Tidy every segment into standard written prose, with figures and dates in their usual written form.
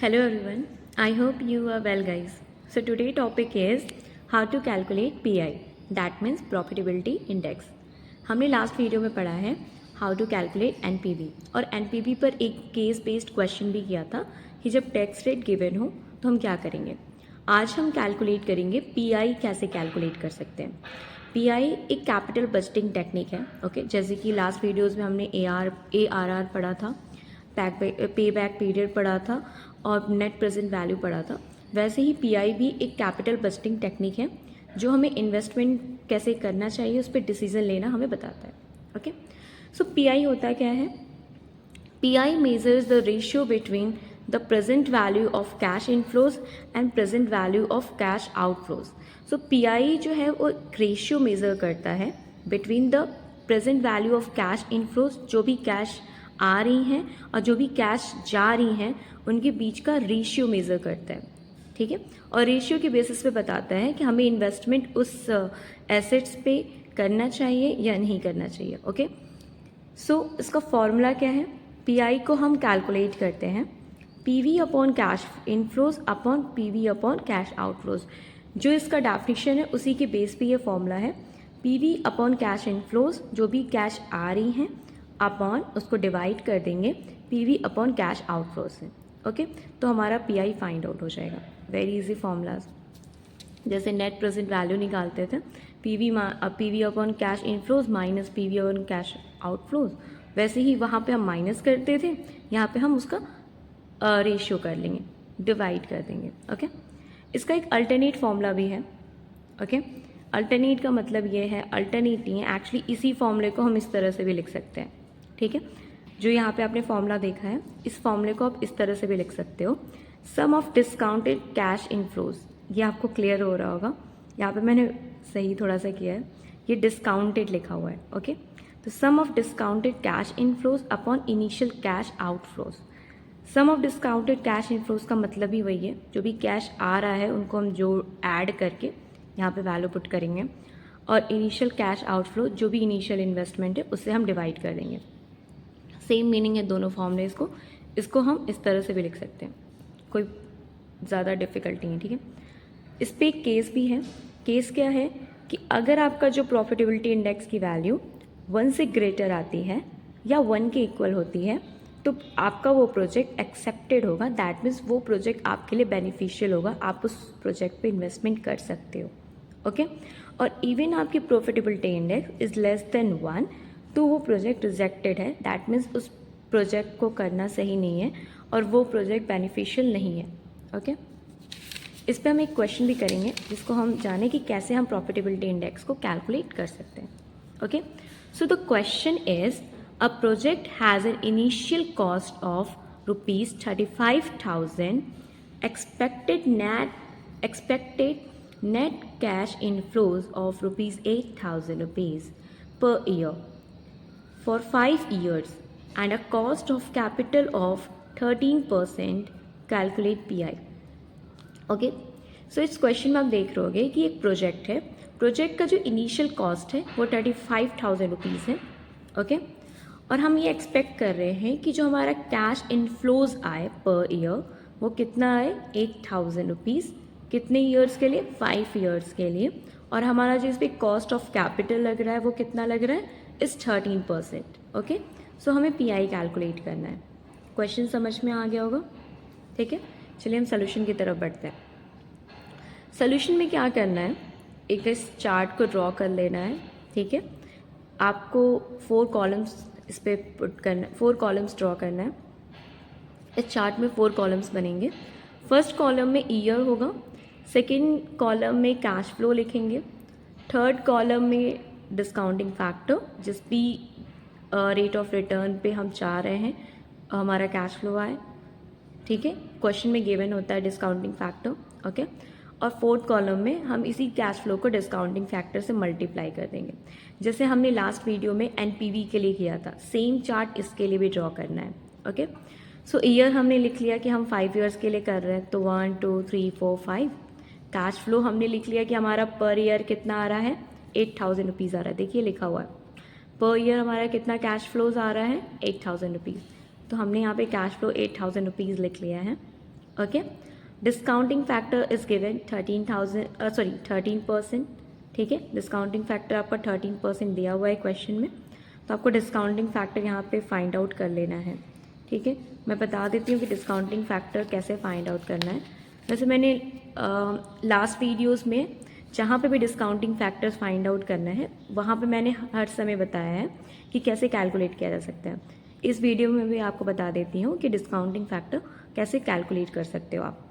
Hello everyone, I hope you are well guys. So today topic is how to calculate PI, that means Profitability Index. हमने last video में पढ़ा है how to calculate NPV और NPV पर एक case based question भी किया था कि जब टैक्स रेट गिवन हो तो हम क्या करेंगे। आज हम कैलकुलेट करेंगे PI कैसे कैलकुलेट कर सकते हैं। PI एक कैपिटल बजटिंग टेक्निक है, ओके। जैसे कि लास्ट वीडियोज़ में हमने ARR पढ़ा था, पे बैक पीरियड पढ़ा था और नेट प्रेजेंट वैल्यू पढ़ा था। वैसे ही PI भी एक कैपिटल बजटिंग टेक्निक है जो हमें इन्वेस्टमेंट कैसे करना चाहिए उस पर डिसीजन लेना हमें बताता है, ओके। सो PI होता क्या है। PI measures the ratio between the present value of cash inflows and present value of cash outflows. So PI जो है वो रेशियो मेज़र करता है between the present value of cash inflows, जो भी कैश आ रही हैं और जो भी कैश जा रही हैं उनके बीच का रेशियो मेज़र करता है, ठीक है। और रेशियो के बेसिस पे बताता है कि हमें इन्वेस्टमेंट उस एसेट्स पे करना चाहिए या नहीं करना चाहिए, ओके। सो इसका फॉर्मूला क्या है। PI को हम कैलकुलेट करते हैं PV upon cash inflows upon PV upon cash outflows. जो इसका डेफिनेशन है उसी के बेस पे ये फॉर्मूला है। PV अपॉन कैश इनफ्लोज, जो भी कैश आ रही हैं, अपॉन उसको डिवाइड कर देंगे PV अपॉन कैश आउटफ्लोज से, ओके। तो हमारा PI फाइंड आउट हो जाएगा। वेरी इजी फॉर्मूलाज, जैसे नेट प्रेजेंट वैल्यू निकालते थे PV upon cash inflows minus PV upon cash outflows, वैसे ही वहाँ पे हम माइनस करते थे, यहाँ पे हम उसका रेशियो कर लेंगे, डिवाइड कर देंगे, ओके। इसका एक अल्टरनेट फॉर्मूला भी है, ओके। अल्टरनेट का मतलब ये है, अल्टरनेट नहीं है एक्चुअली, इसी फॉर्मूले को हम इस तरह से भी लिख सकते हैं, ठीक है। जो यहाँ पे आपने फॉर्मूला देखा है, इस फॉर्मूले को आप इस तरह से भी लिख सकते हो, सम ऑफ डिस्काउंटेड कैश इनफ्लोज। ये आपको क्लियर हो रहा होगा, यहाँ पे मैंने सही थोड़ा सा किया है, ये डिस्काउंटेड लिखा हुआ है, ओके। तो sum of discounted cash inflows upon initial cash outflows. Sum of discounted cash inflows का मतलब ही वही है, जो भी कैश आ रहा है उनको हम जो ऐड करके यहाँ पे वैल्यू पुट करेंगे, और इनिशियल कैश आउटफ्लो, जो भी इनिशियल इन्वेस्टमेंट है उससे हम डिवाइड कर देंगे। सेम मीनिंग है दोनों फॉर्मूलेज को, इसको हम इस तरह से भी लिख सकते हैं, कोई ज़्यादा डिफ़िकल्ट नहीं है, ठीक है। इस पर एक केस भी है। केस क्या है कि अगर आपका जो प्रॉफिटेबिलिटी इंडेक्स की वैल्यू 1 से ग्रेटर आती है या 1 के इक्वल होती है तो आपका वो प्रोजेक्ट एक्सेप्टेड होगा। दैट मीन्स वो प्रोजेक्ट आपके लिए बेनिफिशियल होगा, आप उस प्रोजेक्ट पे इन्वेस्टमेंट कर सकते हो, ओके। और इवन आपकी profitability index is less than 1 तो वो प्रोजेक्ट रिजेक्टेड है। दैट मीन्स उस प्रोजेक्ट को करना सही नहीं है और वो प्रोजेक्ट बेनिफिशियल नहीं है, ओके। इस पर हम एक क्वेश्चन भी करेंगे जिसको हम जाने कि कैसे हम प्रॉफिटेबिलिटी इंडेक्स को कैलकुलेट कर सकते हैं, okay. So the question is, a project has an initial cost of rupees 35,000, expected net cash inflows of rupees 8,000 rupees per year for 5 years and a cost of capital of 13%, calculate PI, okay. So इस question में आप देख रहे होगे कि एक project है, project का जो इनिशियल कॉस्ट है वो 35,000 रुपीज़ है, ओके। और हम ये एक्सपेक्ट कर रहे हैं कि जो हमारा कैश इनफ्लोज आए पर ईयर वो कितना आए, 8,000 रुपीज़। कितने ईयर्स के लिए, 5 ईयर्स के लिए। और हमारा जो इस पर कॉस्ट ऑफ कैपिटल लग रहा है वो कितना लग रहा है, इस 13%, ओके। सो हमें PI कैलकुलेट करना है। क्वेश्चन समझ में आ गया होगा, ठीक है। चलिए हम सोल्यूशन की तरफ बढ़ते हैं। सोल्यूशन में क्या करना है, एक इस चार्ट को ड्रॉ कर लेना है, ठीक है। आपको 4 कॉलम्स इस पर पुट करना, 4 कॉलम्स ड्रॉ करना है। इस चार्ट में 4 कॉलम्स बनेंगे। फर्स्ट कॉलम में ईयर होगा, सेकंड कॉलम में कैश फ्लो लिखेंगे, थर्ड कॉलम में डिस्काउंटिंग फैक्टर, जिस भी रेट ऑफ रिटर्न पे हम चाह रहे हैं हमारा कैश फ्लो आए, ठीक है। क्वेश्चन में गिवन होता है डिस्काउंटिंग फैक्टर, ओके। और फोर्थ कॉलम में हम इसी कैश फ्लो को डिस्काउंटिंग फैक्टर से मल्टीप्लाई कर देंगे, जैसे हमने लास्ट वीडियो में NPV के लिए किया था। सेम चार्ट इसके लिए भी ड्रॉ करना है, ओके। सो ईयर हमने लिख लिया कि हम 5 ईयर्स के लिए कर रहे हैं, तो 1 2 3 4 5। कैश फ्लो हमने लिख लिया कि हमारा पर ईयर कितना आ रहा है, 8,000 रुपीज़ आ रहा है, देखिए लिखा हुआ है पर ईयर हमारा कितना कैश फ्लोज आ रहा है, 8,000 रुपीज़। तो हमने यहाँ पे कैश फ्लो 8,000 रुपीज़ लिख लिया है, okay. Discounting factor is given 13%, ठीक है। डिस्काउंटिंग फैक्टर आपका 13% दिया हुआ है क्वेश्चन में, तो आपको डिस्काउंटिंग फैक्टर यहाँ पे फाइंड आउट कर लेना है, ठीक है। मैं बता देती हूँ कि डिस्काउंटिंग फैक्टर कैसे फाइंड आउट करना है। वैसे मैंने लास्ट वीडियोस में जहाँ पे भी डिस्काउंटिंग फैक्टर्स फाइंड आउट करना है वहाँ पे मैंने हर समय बताया है कि कैसे कैलकुलेट किया जा सकता है। इस वीडियो में भी आपको बता देती हूँ कि डिस्काउंटिंग फैक्टर कैसे कैलकुलेट कर सकते हो आप।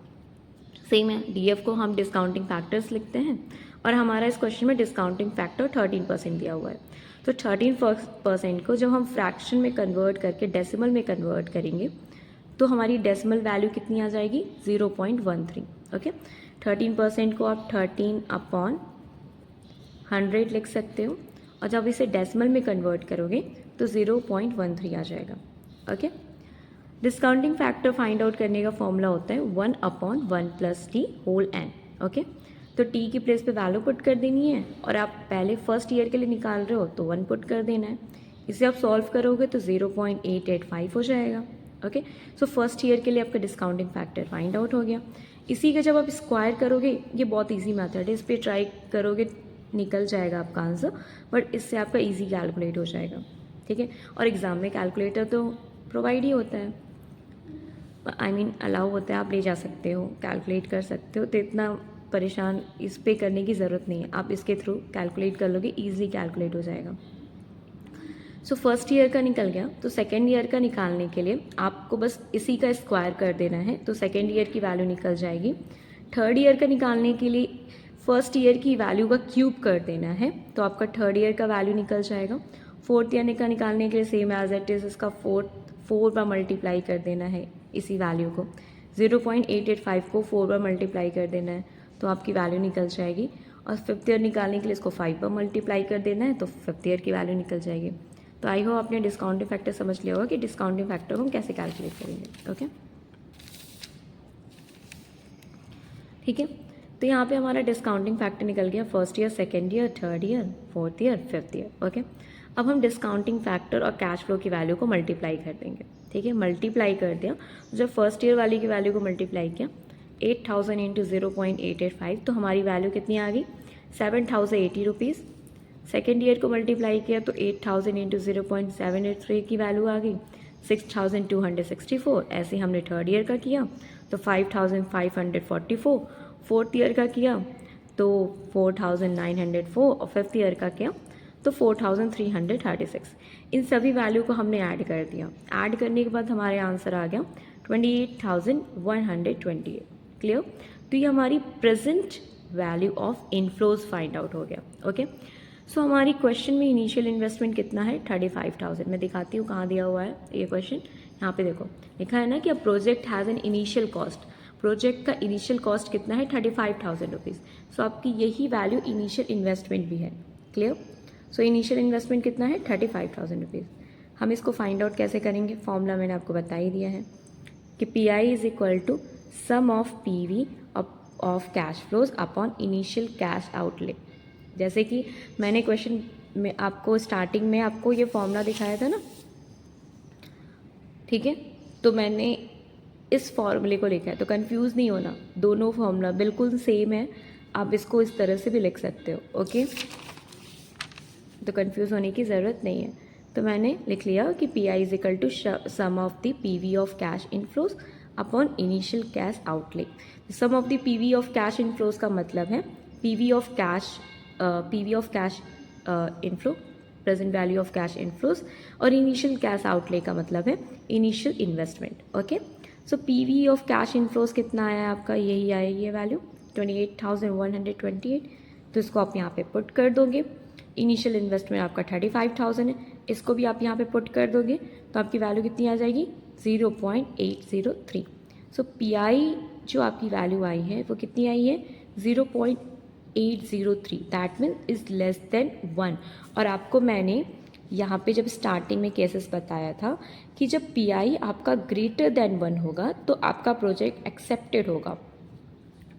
सेम है, डीएफ को हम डिस्काउंटिंग फैक्टर्स लिखते हैं और हमारा इस क्वेश्चन में डिस्काउंटिंग फैक्टर 13% दिया हुआ है। तो 13% को जब हम फ्रैक्शन में कन्वर्ट करके डेसिमल में कन्वर्ट करेंगे तो हमारी डेसिमल वैल्यू कितनी आ जाएगी, 0.13। ओके, 13% को आप 13/100 लिख सकते हो और जब इसे डेसिमल में कन्वर्ट करोगे तो 0.13 आ जाएगा। Okay, discounting factor find out करने का फॉर्मूला होता है 1/1 + t होल n। ओके, तो t की प्लेस पे वैल्यू पुट कर देनी है और आप पहले फर्स्ट ईयर के लिए निकाल रहे हो तो 1 पुट कर देना है। इसे आप सॉल्व करोगे तो 0.885 हो जाएगा। ओके, सो फर्स्ट ईयर के लिए आपका डिस्काउंटिंग फैक्टर फाइंड आउट हो गया। इसी का जब आप स्क्वायर करोगे, ये बहुत ईजी मेथड है, इस पर ट्राई करोगे निकल जाएगा आपका आंसर, बट इससे आपका ईजी कैलकुलेट हो जाएगा, ठीक है। और एग्ज़ाम में कैलकुलेटर तो प्रोवाइड ही होता है, अलाउ होता है, आप ले जा सकते हो, कैलकुलेट कर सकते हो, तो इतना परेशान इस पे करने की ज़रूरत नहीं है। आप इसके थ्रू कैलकुलेट कर लोगे, ईजिली कैलकुलेट हो जाएगा। सो फर्स्ट ईयर का निकल गया, तो सेकेंड ईयर का निकालने के लिए आपको बस इसी का स्क्वायर कर देना है, तो सेकेंड ईयर की वैल्यू निकल जाएगी। थर्ड ईयर का निकालने के लिए फर्स्ट ईयर की वैल्यू का क्यूब कर देना है, तो आपका थर्ड ईयर का वैल्यू निकल जाएगा। फोर्थ ईयर का निकालने के लिए सेम एज इट इज़ इसका 4 बार मल्टीप्लाई कर देना है इसी वैल्यू को, 0.885 को 4 बार मल्टीप्लाई कर देना है, तो आपकी वैल्यू निकल जाएगी। और फिफ्थ ईयर निकालने के लिए इसको 5 बार मल्टीप्लाई कर देना है, तो फिफ्थ ईयर की वैल्यू निकल जाएगी। तो आई होप आपने डिस्काउंटिंग फैक्टर समझ लिया होगा कि डिस्काउंटिंग फैक्टर को हम कैसे कैलकुलेट करेंगे। ओके, ठीक है। तो यहाँ पे हमारा डिस्काउंटिंग फैक्टर निकल गया first year, second year, third year, fourth year, fifth year. Okay, अब हम डिस्काउंटिंग फैक्टर और कैश फ्लो की वैल्यू को मल्टीप्लाई कर देंगे, ठीक है। मल्टीप्लाई कर दिया, जब फर्स्ट ईयर वाली की वैल्यू को मल्टीप्लाई किया 8000 × 0.885, तो हमारी वैल्यू कितनी आ गई, 7080 रुपीज़। सेकेंड ईयर को मल्टीप्लाई किया तो 8000 × 0.783 की वैल्यू आ गई 6264। ऐसे हमने थर्ड ईयर का किया तो 5544। फोर्थ ईयर का किया तो 4904 और फिफ्थ ईयर का किया तो 4336। इन सभी वैल्यू को हमने ऐड कर दिया। ऐड करने के बाद हमारे आंसर आ गया 28,128। क्लियर, तो ये हमारी present value of inflows find out हो गया। ओके, सो हमारी क्वेश्चन में इनिशियल इन्वेस्टमेंट कितना है, 35,000। मैं दिखाती हूँ कहाँ दिया हुआ है ये क्वेश्चन। यहाँ पे देखो लिखा है ना कि a project has an initial cost. Project का इनिशियल कॉस्ट कितना है, 35,000 रुपीज़। सो आपकी यही वैल्यू इनिशियल इन्वेस्टमेंट भी है। क्लियर, सो इनिशियल इन्वेस्टमेंट कितना है, 35,000 रुपीज़। हम इसको फाइंड आउट कैसे करेंगे, फॉर्मूला मैंने आपको बता ही दिया है कि PI is equal to sum of PV of cash flows upon initial cash outlay. जैसे कि मैंने क्वेश्चन में आपको स्टार्टिंग में आपको ये फॉर्मूला दिखाया था ना, ठीक है, तो मैंने इस फॉर्मूले को लिखा है, तो कंफ्यूज नहीं होना, दोनों फॉर्मूला बिल्कुल सेम है, आप इसको इस तरह से भी लिख सकते हो। ओके, तो कंफ्यूज होने की ज़रूरत नहीं है। तो मैंने लिख लिया कि PI is equal to sum of the PV of cash inflows upon initial cash outlay. Sum of the PV of cash inflows का मतलब है PV of cash inflow, present value of cash inflows, और initial cash outlay का मतलब है initial investment. Okay, so PV of cash inflows कितना आया आपका, यही आया ये वैल्यू 28,128। तो इसको आप यहाँ पे पुट कर दोगे। इनिशियल इन्वेस्टमेंट आपका 35,000 है, इसको भी आप यहाँ पे पुट कर दोगे तो आपकी वैल्यू कितनी आ जाएगी, 0.803। सो PI जो आपकी वैल्यू आई है वो कितनी आई है, 0.803, that mean is less than 1। और आपको मैंने यहाँ पे जब स्टार्टिंग में केसेस बताया था कि जब PI आपका ग्रेटर देन 1 होगा तो आपका प्रोजेक्ट एक्सेप्टेड होगा,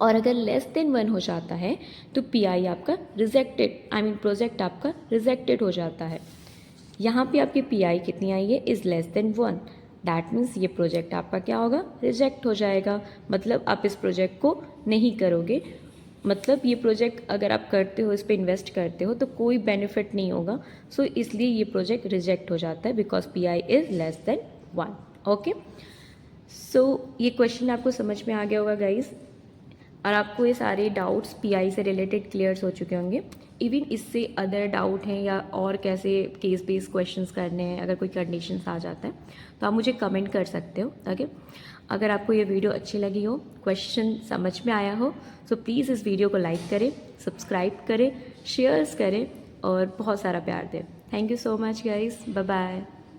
और अगर लेस देन 1 हो जाता है तो PI आपका रिजेक्टेड, प्रोजेक्ट आपका रिजेक्टेड हो जाता है। यहाँ पे आपकी PI कितनी आई है, is less than 1, that means ये प्रोजेक्ट आपका क्या होगा, रिजेक्ट हो जाएगा, मतलब आप इस प्रोजेक्ट को नहीं करोगे, मतलब ये प्रोजेक्ट अगर आप करते हो, इस पर इन्वेस्ट करते हो तो कोई बेनिफिट नहीं होगा, सो इसलिए ये प्रोजेक्ट रिजेक्ट हो जाता है because PI is less than 1। Okay, so ये क्वेश्चन आपको समझ में आ गया होगा गाइज, और आपको ये सारे डाउट्स PI से रिलेटेड क्लियर्स हो चुके होंगे। इवन इससे अदर डाउट हैं या और कैसे केस बेस्ड क्वेश्चंस करने हैं, अगर कोई कंडीशंस आ जाता है तो आप मुझे कमेंट कर सकते हो। ओके, अगर आपको ये वीडियो अच्छी लगी हो, क्वेश्चन समझ में आया हो, सो प्लीज़ इस वीडियो को लाइक करें, सब्सक्राइब करें, शेयर्स करें और बहुत सारा प्यार दें। Thank you so much guys, bye bye.